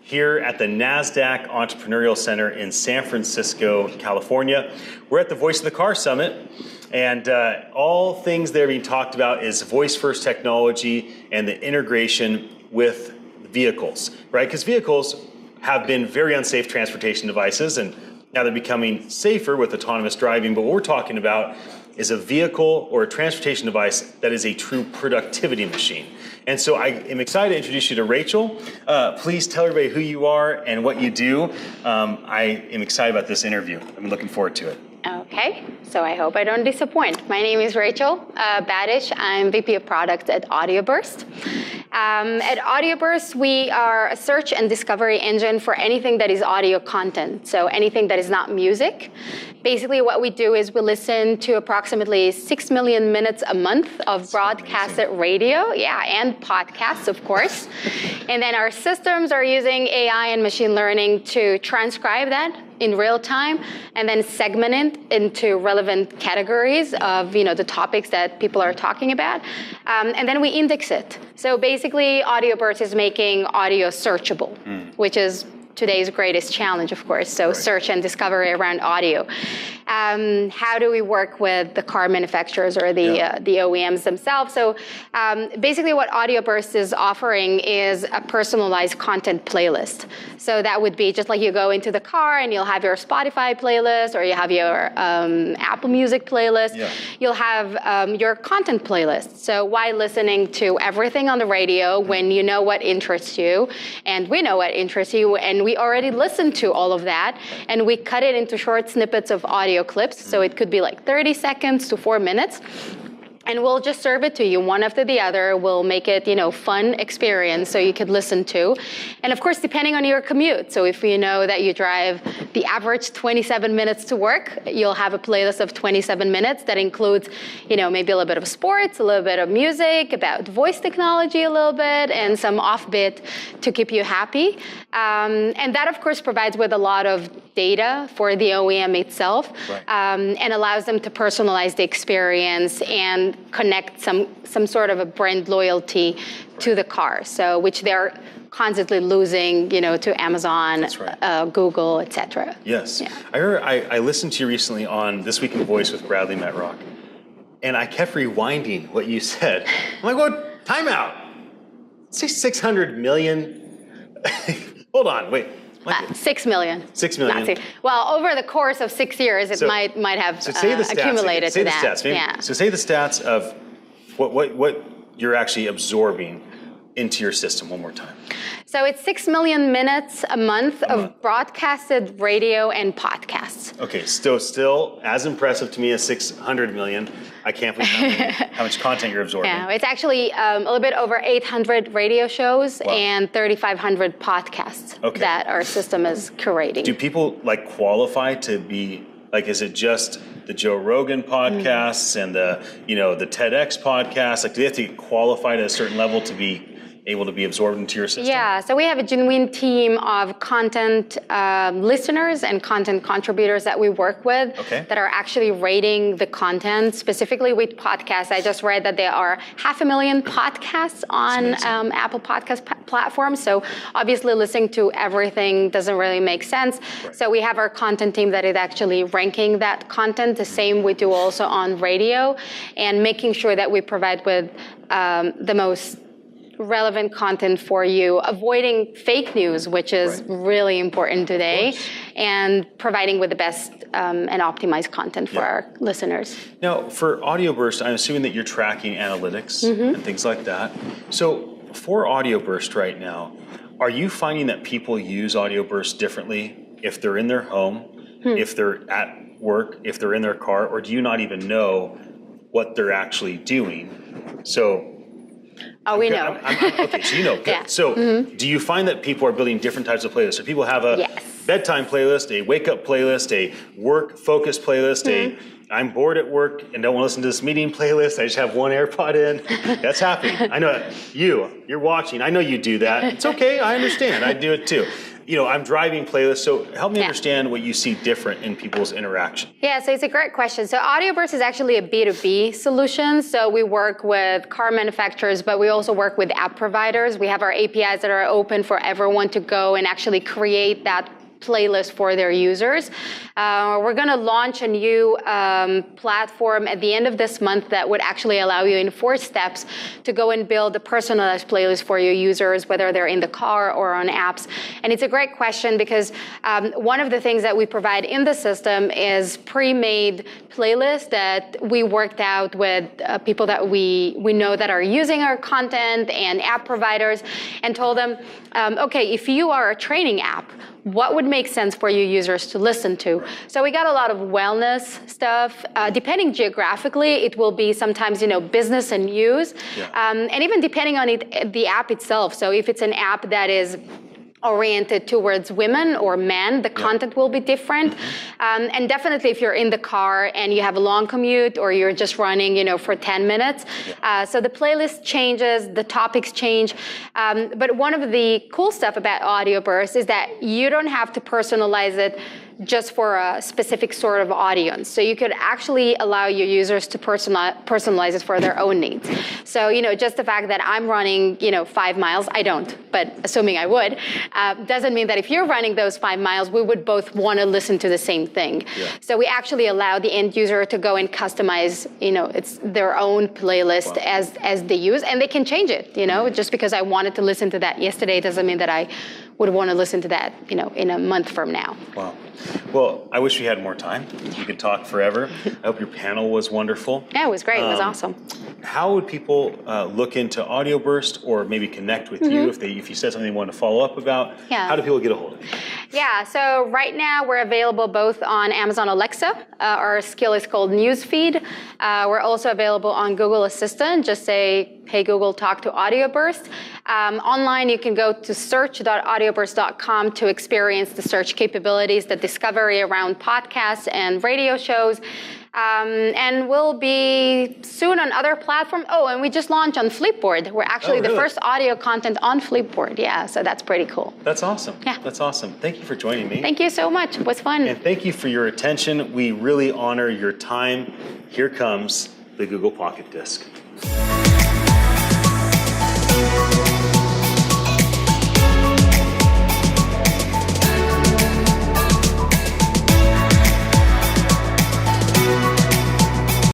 here at the NASDAQ Entrepreneurial Center in San Francisco, California. We're at the Voice of the Car Summit, and all things that are being talked about is voice-first technology and the integration with vehicles, right? Because vehicles have been very unsafe transportation devices, and now they're becoming safer with autonomous driving. But what we're talking about is a vehicle or a transportation device that is a true productivity machine. And so I am excited to introduce you to Rachel. Please tell everybody who you are and what you do. I am excited about this interview. I'm looking forward to it. Okay, so I hope I don't disappoint. My name is Rachel Batish. I'm VP of Product at AudioBurst. At AudioBurst, we are a search and discovery engine for anything that is audio content, so anything that is not music. Basically, what we do is we listen to approximately 6 million minutes a month of broadcasted radio, and podcasts, of course. And then our systems are using AI and machine learning to transcribe that in real time and then segment it into relevant categories of the topics that people are talking about. And then we index it. So basically, AudioBurst is making audio searchable, which is today's greatest challenge, of course. So search and discovery around audio. How do we work with the car manufacturers or the OEMs themselves? So basically what AudioBurst is offering is a personalized content playlist. So that would be just like you go into the car and you'll have your Spotify playlist or you have your Apple Music playlist. Yeah. You'll have your content playlist. So why listening to everything on the radio when you know what interests you and we know what interests you and we already listened to all of that and we cut it into short snippets of audio clips. So it could be like 30 seconds to 4 minutes. And we'll just serve it to you one after the other. We'll make it, fun experience so you could listen to. And of course, depending on your commute. So if you know that you drive the average 27 minutes to work, you'll have a playlist of 27 minutes that includes, maybe a little bit of sports, a little bit of music, about voice technology a little bit, and some offbeat to keep you happy. And that, of course, provides with a lot of data for the OEM itself, and allows them to personalize the experience and connect some sort of a brand loyalty to the car, so which they're constantly losing, to Amazon, Google, etc. Yes, yeah. I listened to you recently on This Week in Voice with Bradley Metrock, and I kept rewinding what you said. I'm like, what? Time out. Say 600 million. Hold on, wait. 6 million. 6 million. Well, over the course of 6 years, it might have accumulated to that. So say the stats of what you're actually absorbing into your system one more time. So it's 6 million minutes a month of broadcasted radio and podcasts. Okay, still as impressive to me as 600 million. I can't believe how much content you're absorbing. Yeah, it's actually a little bit over 800 radio shows and 3,500 podcasts that our system is curating. Do people qualify to be is it just the Joe Rogan podcasts and the the TEDx podcasts? Do they have to get qualified at a certain level to be able to be absorbed into your system? Yeah, so we have a genuine team of content listeners and content contributors that we work with that are actually rating the content, specifically with podcasts. I just read that there are 500,000 podcasts on Apple Podcast platforms, so obviously listening to everything doesn't really make sense. So we have our content team that is actually ranking that content, the same we do also on radio, and making sure that we provide with the most relevant content for you, avoiding fake news, which is really important today, and providing with the best and optimized content for our listeners. Now, for AudioBurst, I'm assuming that you're tracking analytics and things like that. So for AudioBurst right now, are you finding that people use AudioBurst differently if they're in their home, if they're at work, if they're in their car, or do you not even know what they're actually doing? So we know. Okay, so you know. Good. Yeah. So do you find that people are building different types of playlists? So people have a bedtime playlist, a wake-up playlist, a work-focused playlist, a I'm bored at work and don't want to listen to this meeting playlist. I just have one AirPod in. That's happening. I know you're watching. I know you do that. It's okay. I understand. I do it too. I'm driving playlists, so help me understand what you see different in people's interaction. Yeah, so it's a great question. So AudioBurst is actually a B2B solution. So we work with car manufacturers, but we also work with app providers. We have our APIs that are open for everyone to go and actually create that playlist for their users. We're going to launch a new platform at the end of this month that would actually allow you in 4 steps to go and build a personalized playlist for your users, whether they're in the car or on apps. And it's a great question because one of the things that we provide in the system is pre-made playlists that we worked out with people that we know that are using our content and app providers, and told them, okay, if you are a training app, what would make sense for your users to listen to? So we got a lot of wellness stuff. Depending geographically, it will be sometimes, business and news. And even depending on the app itself. So if it's an app that is oriented towards women or men, the content will be different. And definitely if you're in the car and you have a long commute or you're just running, for 10 minutes. So the playlist changes, the topics change. But one of the cool stuff about AudioBurst is that you don't have to personalize it just for a specific sort of audience. So you could actually allow your users to personalize it for their own needs. So, just the fact that I'm running, 5 miles, I don't, but assuming I would, doesn't mean that if you're running those 5 miles, we would both want to listen to the same thing. So we actually allow the end user to go and customize, it's their own playlist as they use, and they can change it, just because I wanted to listen to that yesterday doesn't mean that I would want to listen to that, in a month from now. Wow. Well, I wish we had more time. We could talk forever. I hope your panel was wonderful. Yeah, it was great. It was awesome. How would people look into AudioBurst or maybe connect with you if you said something they want to follow up about? How do people get a hold of you? Yeah, so right now we're available both on Amazon Alexa. Our skill is called Newsfeed. We're also available on Google Assistant. Just say, hey Google, talk to AudioBurst. Online, you can go to search.audioburst.com to experience the search capabilities, the discovery around podcasts and radio shows. And we'll be soon on other platforms. Oh, and we just launched on Flipboard. We're actually the first audio content on Flipboard. Yeah, so that's pretty cool. That's awesome. Yeah. That's awesome. Thank you for joining me. Thank you so much. It was fun. And thank you for your attention. We really honor your time. Here comes the Google Pocket Disc.